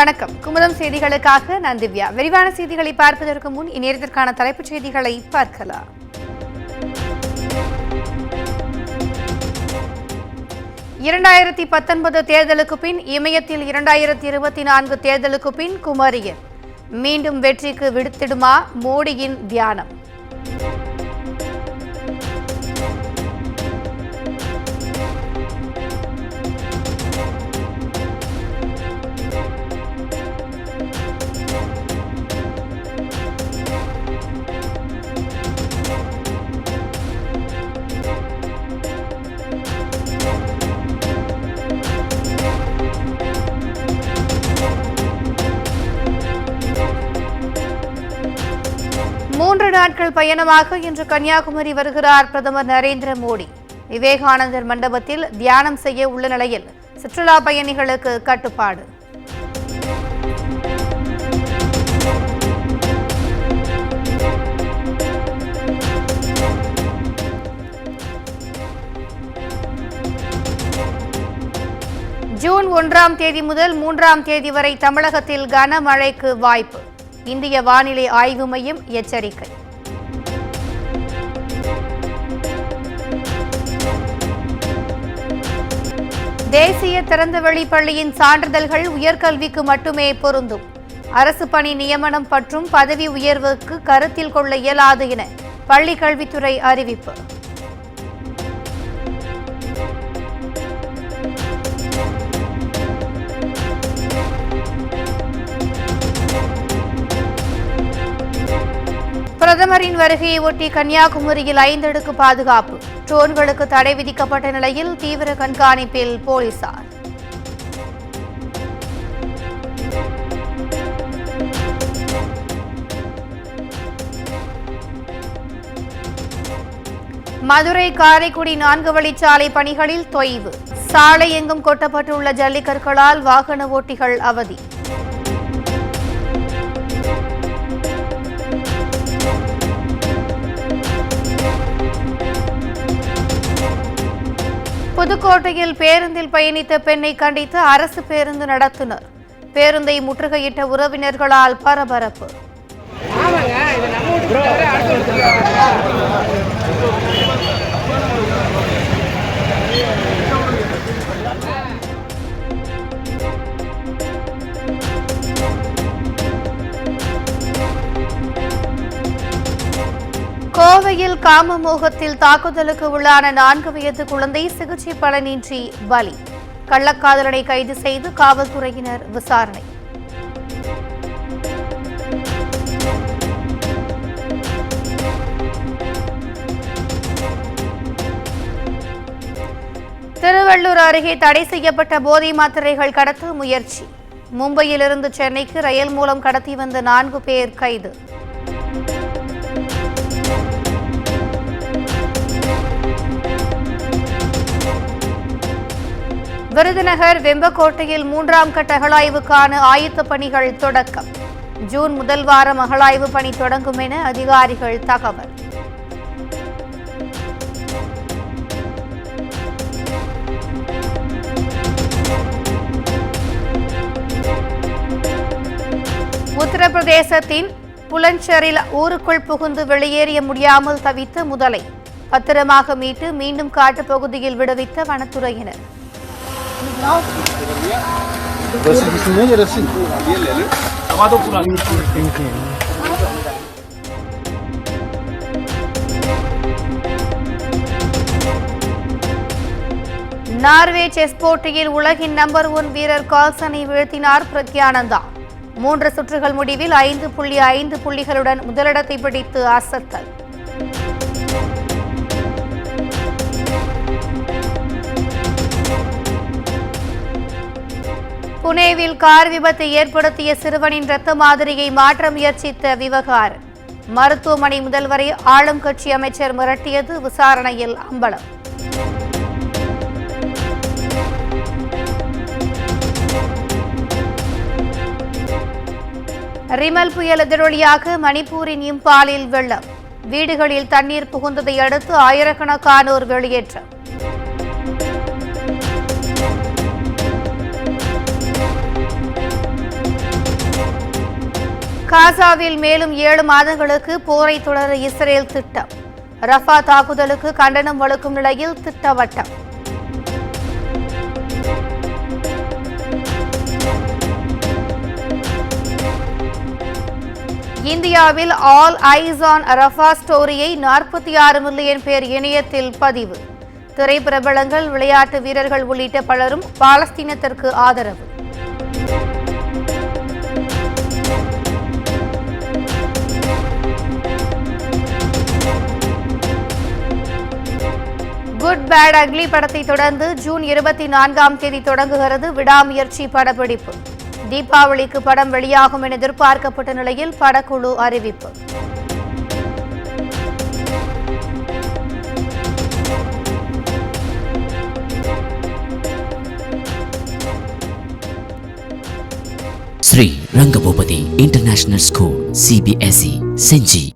வணக்கம். குமுதம் செய்திகளுக்காக நான் திவ்யா. விரிவான செய்திகளை பார்ப்பதற்கு முன் இந்நேரத்திற்கான தலைப்புச் செய்திகளை பார்க்கலாம். இரண்டாயிரத்தி 19 தேர்தலுக்கு பின் இமயத்தில் 2024 தேர்தலுக்கு பின் குமரியில் மீண்டும் வெற்றிக்கு விடுத்திடுமா மோடியின் தியானம்? மூன்று நாட்கள் பயணமாக இன்று கன்னியாகுமரி வருகிறார் பிரதமர் நரேந்திர மோடி. விவேகானந்தர் மண்டபத்தில் தியானம் செய்ய உள்ள நிலையில் சுற்றுலா பயணிகளுக்கு கட்டுப்பாடு. ஜூன் 1ஆம் தேதி முதல் 3ஆம் தேதி வரை தமிழகத்தில் கனமழைக்கு வாய்ப்பு. இந்திய வானிலை ஆய்வு மையம் எச்சரிக்கை. தேசிய திறந்தவெளி பள்ளியின் சான்றிதழ்கள் உயர்கல்விக்கு மட்டுமே பொருந்தும். அரசு பணி நியமனம் மற்றும் பதவி உயர்வுக்கு கருத்தில் கொள்ள இயலாது என பள்ளிக் கல்வித்துறை அறிவிப்பு. பிரதமரின் வருகையை ஒட்டி கன்னியாகுமரியில் 5 அடுக்கு பாதுகாப்பு. ட்ரோன்களுக்கு தடை விதிக்கப்பட்ட நிலையில் தீவிர கண்காணிப்பில் போலீசார். மதுரை காரைக்குடி 4 வழிச்சாலை பணிகளில் தொய்வு. சாலை எங்கும் கொட்டப்பட்டுள்ள ஜல்லிக்கற்களால் வாகன ஓட்டிகள் அவதி. புதுக்கோட்டையில் பேருந்தில் பயணித்த பெண்ணை கண்டித்து அரசு பேருந்து நடத்துனர். பேருந்தை முற்றுகையிட்ட உறவினர்களால் பரபரப்பு. கோவையில் காமமோகத்தில் தாக்குதலுக்கு உள்ளான 4 வயது குழந்தை சிகிச்சை பலனின்றி பலி. கள்ளக்காதலனை கைது செய்து காவல்துறையினர் விசாரணை. திருவள்ளூர் அருகே தடை செய்யப்பட்ட போதை மாத்திரைகள் கடத்த முயற்சி. மும்பையிலிருந்து சென்னைக்கு ரயில் மூலம் கடத்தி வந்த 4 பேர் கைது. விருதுநகர் வெம்பக்கோட்டையில் 3ஆம் கட்ட அகழாய்வுக்கான ஆயத்த பணிகள் தொடக்கம். ஜூன் முதல் வாரம் அகழாய்வு பணி தொடங்கும் என அதிகாரிகள் தகவல். உத்தரப்பிரதேசத்தின் புலன்ஷரில் ஊருக்குள் புகுந்து வெளியேறிய முடியாமல் தவித்த முதலை பத்திரமாக மீட்டு மீண்டும் காட்டுப்பகுதியில் விடுவித்த வனத்துறையினர். நார்வே செஸ் போட்டியில் உலகின் நம்பர் 1 வீரர் கால்சனை வீழ்த்தினார் பிரக்யானந்தா. 3 சுற்றுகள் முடிவில் 5.5 புள்ளிகளுடன் முதலிடத்தை பிடித்து அசத்தல். புனேவில் கார் விபத்தை ஏற்படுத்திய சிறுவனின் இரத்த மாதிரியை மாற்ற முயற்சித்த விவகாரம். மருத்துவமனை முதல்வரை ஆளும் கட்சி அமைச்சர் மிரட்டியது விசாரணையில் அம்பலம். ரிமல் புயல் எதிரொலியாக மணிப்பூரின் இம்பாலில் வெள்ளம். வீடுகளில் தண்ணீர் புகுந்ததை அடுத்து ஆயிரக்கணக்கானோர் வெளியேற்றம். காசாவில் மேலும் 7 மாதங்களுக்கு போரை தொடர இஸ்ரேல் திட்டம். ரஃபா தாக்குதலுக்கு கண்டனம் வலுக்கும் நிலையில் திட்டவட்டம். இந்தியாவில் ஆல் ஐஸ் ஆன் ரஃபா ஸ்டோரியை 46 மில்லியன் பேர் இணையத்தில் பதிவு. திரைப்பிரபலங்கள், விளையாட்டு வீரர்கள் உள்ளிட்ட பலரும் பாலஸ்தீனத்திற்கு ஆதரவு. குட் பேட் அக்லி படத்தை தொடர்ந்து ஜூன் 24ஆம் தேதி தொடங்குகிறது விடாமுயற்சி படப்பிடிப்பு. தீபாவளிக்கு படம் வெளியாகும் என எதிர்பார்க்கப்பட்ட நிலையில் படக்குழு அறிவிப்பு. Sri Rangabhopati International School, CBSE, Senji.